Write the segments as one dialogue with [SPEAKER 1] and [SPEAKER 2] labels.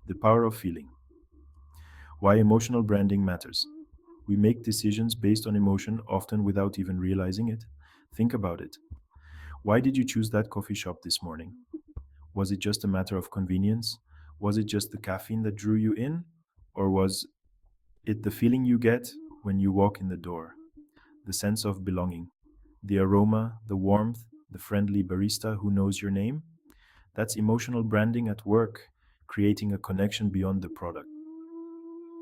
[SPEAKER 1] The power of feeling. Why emotional branding matters. We make decisions based on emotion, often without even realizing it. Think about it. Why did you choose that coffee shop this morning? Was it just a matter of convenience? Was it just the caffeine that drew you in? Or was it the feeling you get when you walk in the door? The sense of belonging, the aroma, the warmth, the friendly barista who knows your name? That's emotional branding at work, creating a connection beyond the product.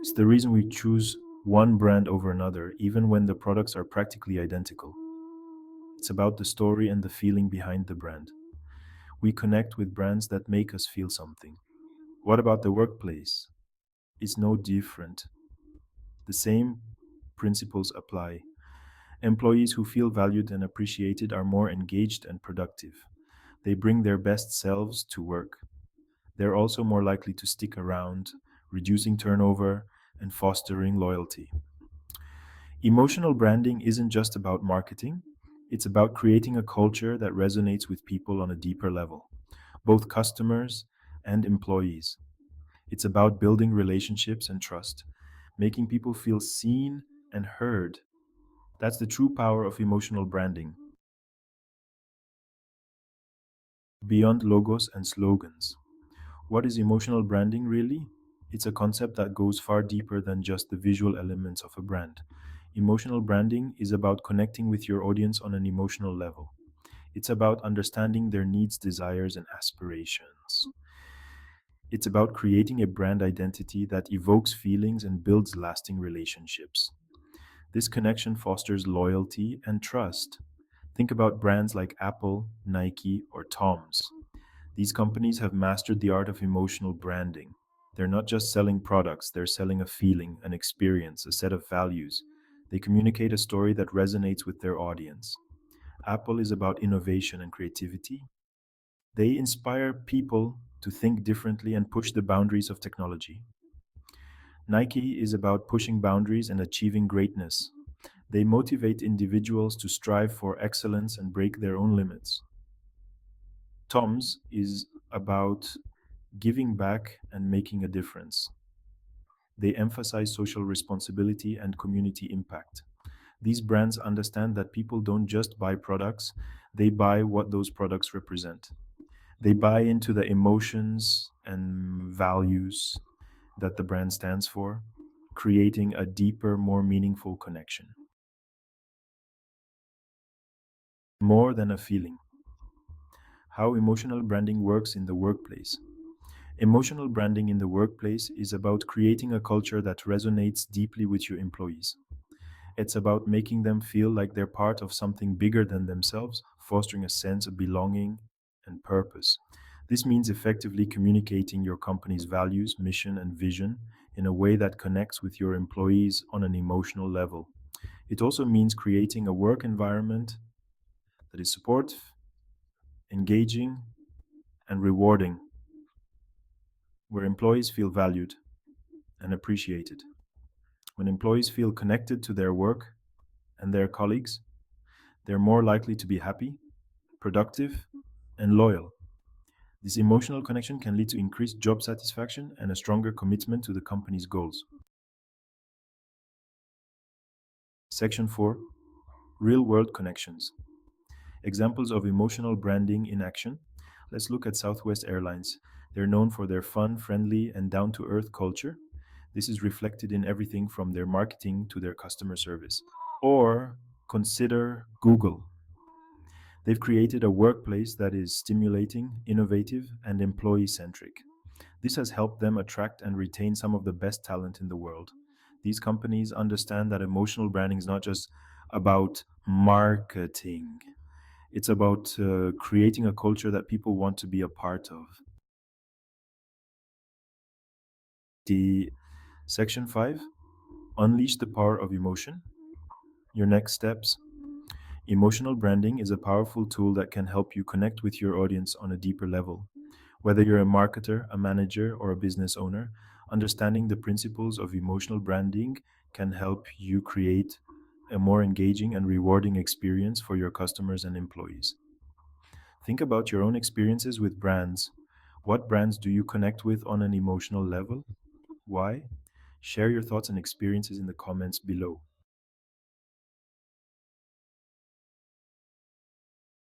[SPEAKER 1] It's the reason we choose one brand over another, even when the products are practically identical. It's about the story and the feeling behind the brand. We connect with brands that make us feel something. What about the workplace? It's no different. The same principles apply. Employees who feel valued and appreciated are more engaged and productive. They bring their best selves to work. They're also more likely to stick around, reducing turnover and fostering loyalty. Emotional branding isn't just about marketing, it's about creating a culture that resonates with people on a deeper level, both customers and employees. It's about building relationships and trust, making people feel seen and heard. That's the true power of emotional branding, beyond logos and slogans. What is emotional branding really? It's a concept that goes far deeper than just the visual elements of a brand. Emotional branding is about connecting with your audience on an emotional level. It's about understanding their needs, desires, and aspirations. It's about creating a brand identity that evokes feelings and builds lasting relationships. This connection fosters loyalty and trust. Think about brands like Apple, Nike, or Tom's. These companies have mastered the art of emotional branding. They're not just selling products, they're selling a feeling, an experience, a set of values. They communicate a story that resonates with their audience. Apple is about innovation and creativity. They inspire people to think differently and push the boundaries of technology. Nike is about pushing boundaries and achieving greatness. They motivate individuals to strive for excellence and break their own limits. Tom's is about giving back and making a difference. They emphasize social responsibility and community impact. These brands understand that people don't just buy products, they buy what those products represent. They buy into the emotions and values that the brand stands for, creating a deeper, more meaningful connection. More than a feeling. How emotional branding works in the workplace. Emotional branding in the workplace is about creating a culture that resonates deeply with your employees. It's about making them feel like they're part of something bigger than themselves, fostering a sense of belonging and purpose. This means effectively communicating your company's values, mission, and vision in a way that connects with your employees on an emotional level. It also means creating a work environment that is supportive, engaging, and rewarding, where employees feel valued and appreciated. When employees feel connected to their work and their colleagues, they're more likely to be happy, productive, and loyal. This emotional connection can lead to increased job satisfaction and a stronger commitment to the company's goals. Section 4. Real world connections. Examples of emotional branding in action. Let's look at Southwest Airlines. They're known for their fun, friendly, and down to earth culture. This is reflected in everything from their marketing to their customer service. Or consider Google. They've created a workplace that is stimulating, innovative, and employee centric. This has helped them attract and retain some of the best talent in the world. These companies understand that emotional branding is not just about marketing, it's about creating a culture that people want to be a part of. The Section 5. Unleash the power of emotion. Your next steps. Emotional branding is a powerful tool that can help you connect with your audience on a deeper level. Whether you're a marketer, a manager, or a business owner, understanding the principles of emotional branding can help you create a more engaging and rewarding experience for your customers and employees. Think about your own experiences with brands. What brands do you connect with on an emotional level? Why? Share your thoughts and experiences in the comments below.